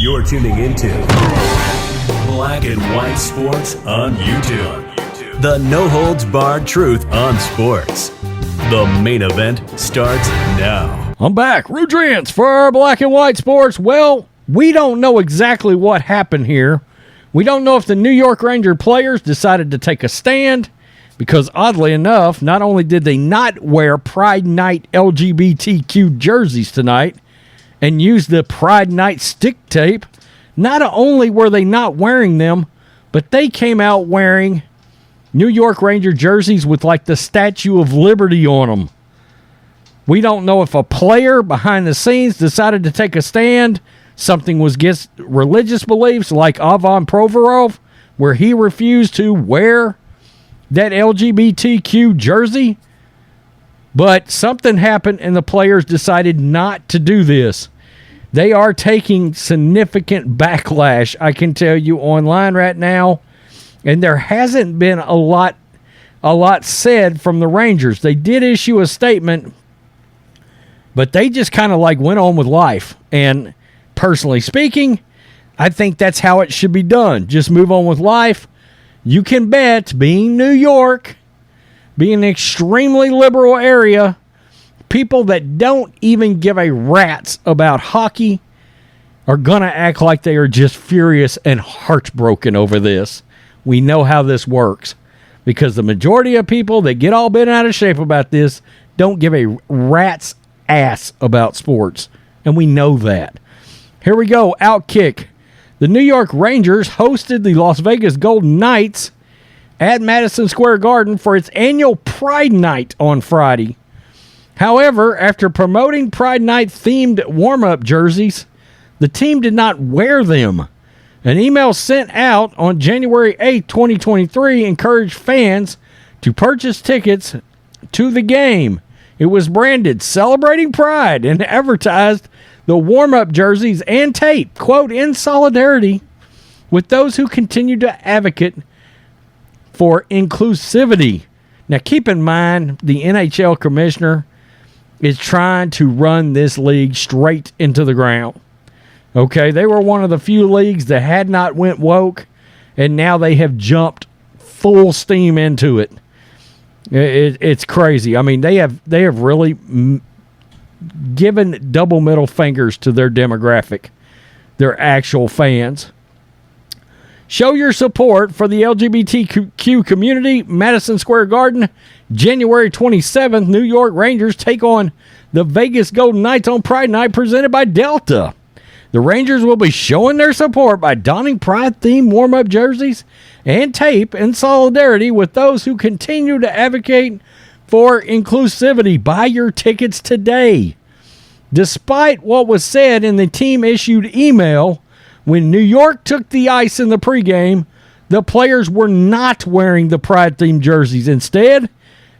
You're tuning into Black and White Sports on YouTube. The no-holds-barred truth on sports. The main event starts now. I'm back. Rudrance for Black and White Sports. Well, we don't know exactly what happened here. We don't know if the New York Ranger players decided to take a stand because, oddly enough, not only did they not wear Pride Night LGBTQ jerseys tonight and use the Pride Night stick tape, not only were they not wearing them, but they came out wearing New York Ranger jerseys with like the Statue of Liberty on them. We don't know if a player behind the scenes decided to take a stand. Something was against religious beliefs like Ivan Provorov, where he refused to wear that LGBTQ jersey. But something happened and the players decided not to do this. They are taking significant backlash, I can tell you, online right now. And there hasn't been a lot said from the Rangers. They did issue a statement, but they just kind of like went on with life. And personally speaking, I think that's how it should be done. Just move on with life. You can bet, being New York, being an extremely liberal area, people that don't even give a rat's about hockey are going to act like they are just furious and heartbroken over this. We know how this works because the majority of people that get all bent out of shape about this don't give a rat's ass about sports, and we know that. Here we go, Outkick. The New York Rangers hosted the Las Vegas Golden Knights at Madison Square Garden for its annual Pride Night on Friday. However, after promoting Pride Night-themed warm-up jerseys, the team did not wear them. An email sent out on January 8, 2023 encouraged fans to purchase tickets to the game. It was branded Celebrating Pride and advertised the warm-up jerseys and tape, quote, in solidarity with those who continue to advocate for inclusivity. Now, keep in mind, the NHL commissioner is trying to run this league straight into the ground. Okay, they were one of the few leagues that had not went woke, and now they have jumped full steam into it. It's crazy. I mean, they have really given double middle fingers to their demographic, their actual fans. Show your support for the LGBTQ community. Madison Square Garden, January 27th, New York Rangers take on the Vegas Golden Knights on Pride Night presented by Delta. The Rangers will be showing their support by donning Pride-themed warm-up jerseys and tape in solidarity with those who continue to advocate for inclusivity. Buy your tickets today. Despite what was said in the team-issued email, when New York took the ice in the pregame, the players were not wearing the Pride-themed jerseys. Instead,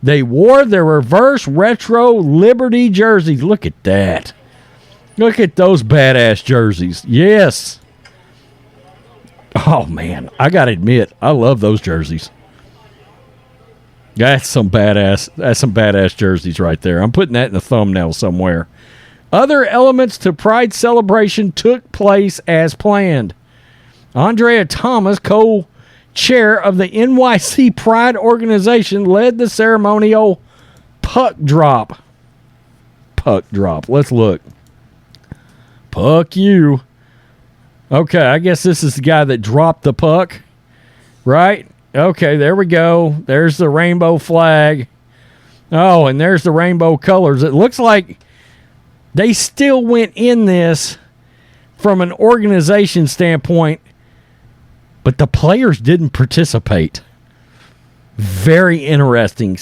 they wore their reverse retro Liberty jerseys. Look at that. Look at those badass jerseys. Yes. Oh, man. I got to admit, I love those jerseys. That's some badass jerseys right there. I'm putting that in the thumbnail somewhere. Other elements to Pride celebration took place as planned. Andrea Thomas, co-chair of the NYC Pride organization, led the ceremonial puck drop. Puck drop. Let's look. Puck you. Okay, I guess this is the guy that dropped the puck, right? Okay, there we go. There's the rainbow flag. Oh, and there's the rainbow colors. It looks like they still went in this from an organization standpoint, but the players didn't participate. Very interesting.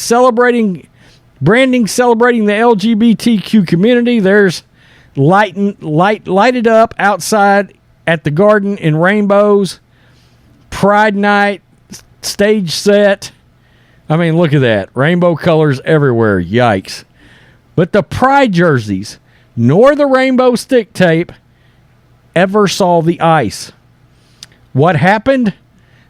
Branding celebrating the LGBTQ community. There's lighted up outside at the garden in rainbows. Pride Night stage set. I mean, look at that. Rainbow colors everywhere. Yikes. But the Pride jerseys, nor the rainbow stick tape, ever saw the ice. What happened?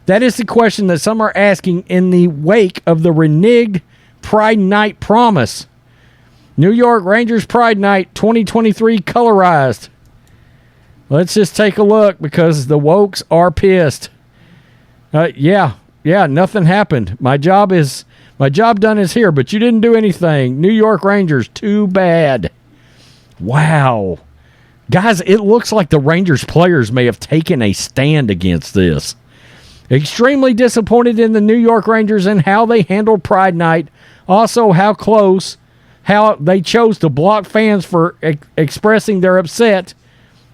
That is the question that some are asking in the wake of the reneged Pride Night promise. New York Rangers Pride Night 2023 colorized. Let's just take a look because the Wokes are pissed. Yeah, nothing happened. My job done is here, but you didn't do anything. New York Rangers, too bad. Wow. Guys, it looks like the Rangers players may have taken a stand against this. Extremely disappointed in the New York Rangers and how they handled Pride Night. Also, how they chose to block fans for expressing their upset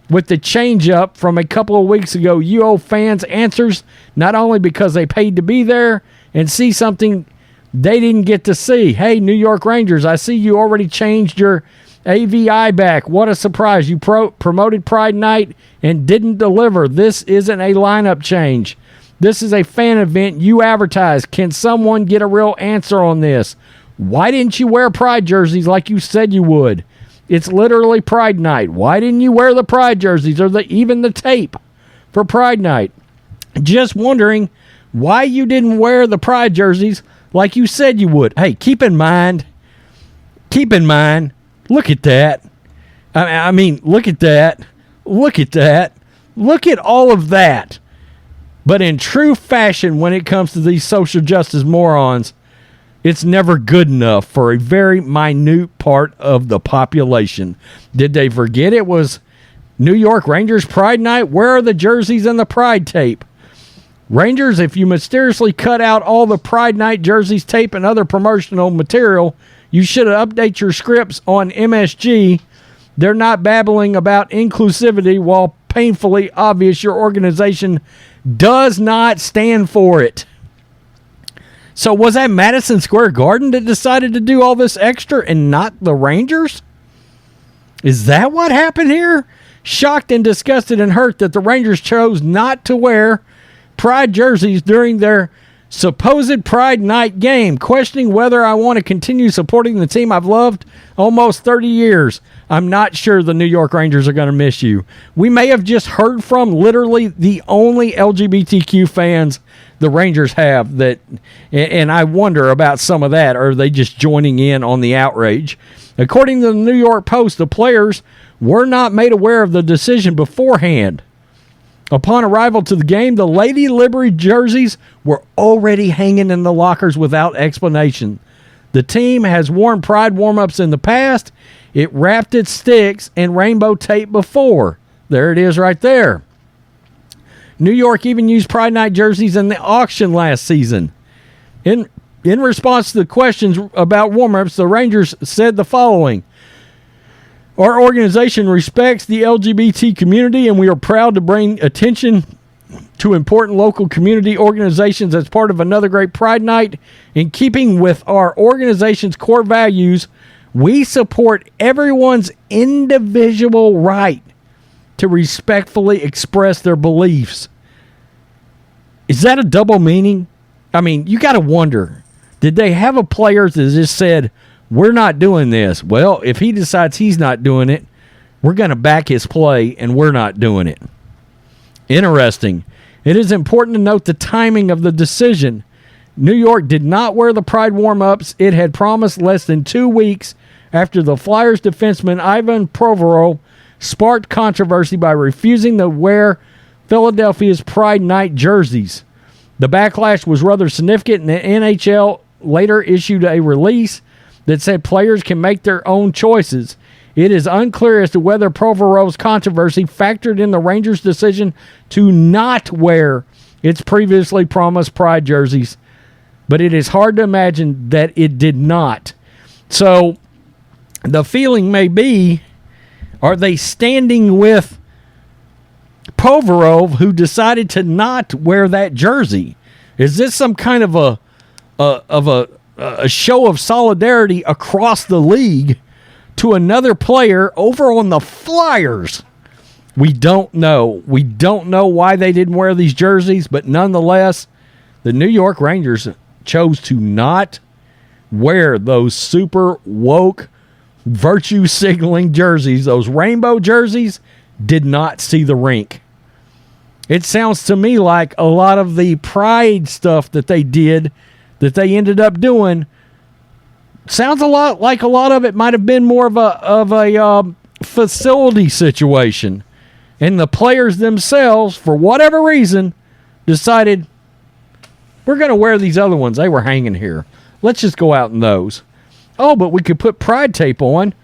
with the change-up from a couple of weeks ago. You owe fans answers, not only because they paid to be there and see something they didn't get to see. Hey, New York Rangers, I see you already changed your AVI back. What a surprise. You promoted Pride Night and didn't deliver. This isn't a lineup change. This is a fan event you advertise. Can someone get a real answer on this? Why didn't you wear Pride jerseys like you said you would? It's literally Pride Night. Why didn't you wear the Pride jerseys or even the tape for Pride Night? Just wondering why you didn't wear the Pride jerseys like you said you would. Hey, keep in mind, look at that. I mean, look at that. Look at all of that. But in true fashion, when it comes to these social justice morons, it's never good enough for a very minute part of the population. Did they forget it was New York Rangers Pride Night? Where are the jerseys and the Pride tape? Rangers, if you mysteriously cut out all the Pride Night jerseys, tape, and other promotional material, you should update your scripts on MSG. They're not babbling about inclusivity while painfully obvious your organization does not stand for it. So was that Madison Square Garden that decided to do all this extra and not the Rangers? Is that what happened here? Shocked and disgusted and hurt that the Rangers chose not to wear Pride jerseys during their supposed Pride Night game, questioning whether I want to continue supporting the team I've loved almost 30 years. I'm not sure the New York Rangers are going to miss you. We may have just heard from literally the only LGBTQ fans the Rangers have, that, and I wonder about some of that. Are they just joining in on the outrage? According to the New York Post, the players were not made aware of the decision beforehand. Upon arrival to the game, the Lady Liberty jerseys were already hanging in the lockers without explanation. The team has worn Pride warm-ups in the past. It wrapped its sticks and rainbow tape before. There it is right there. New York even used Pride Night jerseys in the auction last season. In response to the questions about warm-ups, the Rangers said the following: our organization respects the LGBT community, and we are proud to bring attention to important local community organizations as part of another great Pride Night. In keeping with our organization's core values, we support everyone's individual right to respectfully express their beliefs. Is that a double meaning? I mean, you got to wonder, did they have a player that just said, we're not doing this? Well, if he decides he's not doing it, we're going to back his play, and we're not doing it. Interesting. It is important to note the timing of the decision. New York did not wear the Pride warm-ups it had promised less than 2 weeks after the Flyers defenseman Ivan Provorov sparked controversy by refusing to wear Philadelphia's Pride Night jerseys. The backlash was rather significant, and the NHL later issued a release that said players can make their own choices. It is unclear as to whether Provorov's controversy factored in the Rangers' decision to not wear its previously promised Pride jerseys, but it is hard to imagine that it did not. So the feeling may be, are they standing with Provorov, who decided to not wear that jersey? Is this some kind of a show of solidarity across the league to another player over on the Flyers? We don't know. We don't know why they didn't wear these jerseys, but nonetheless, the New York Rangers chose to not wear those super woke virtue signaling jerseys. Those rainbow jerseys did not see the rink. It sounds to me like a lot of the Pride stuff that they did, that they ended up doing, sounds a lot of it might have been more of a facility situation. And the players themselves, for whatever reason, decided, we're going to wear these other ones. They were hanging here. Let's just go out in those. Oh, but we could put pride tape on.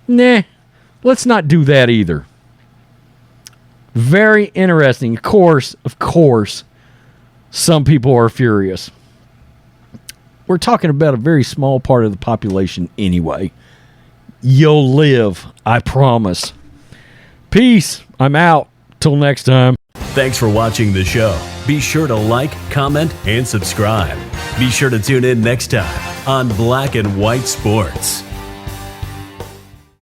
Nah, let's not do that either. Very interesting. Of course, some people are furious. We're talking about a very small part of the population anyway. You'll live, I promise. Peace. I'm out. Till next time. Thanks for watching the show. Be sure to like, comment, and subscribe. Be sure to tune in next time on Black and White Sports.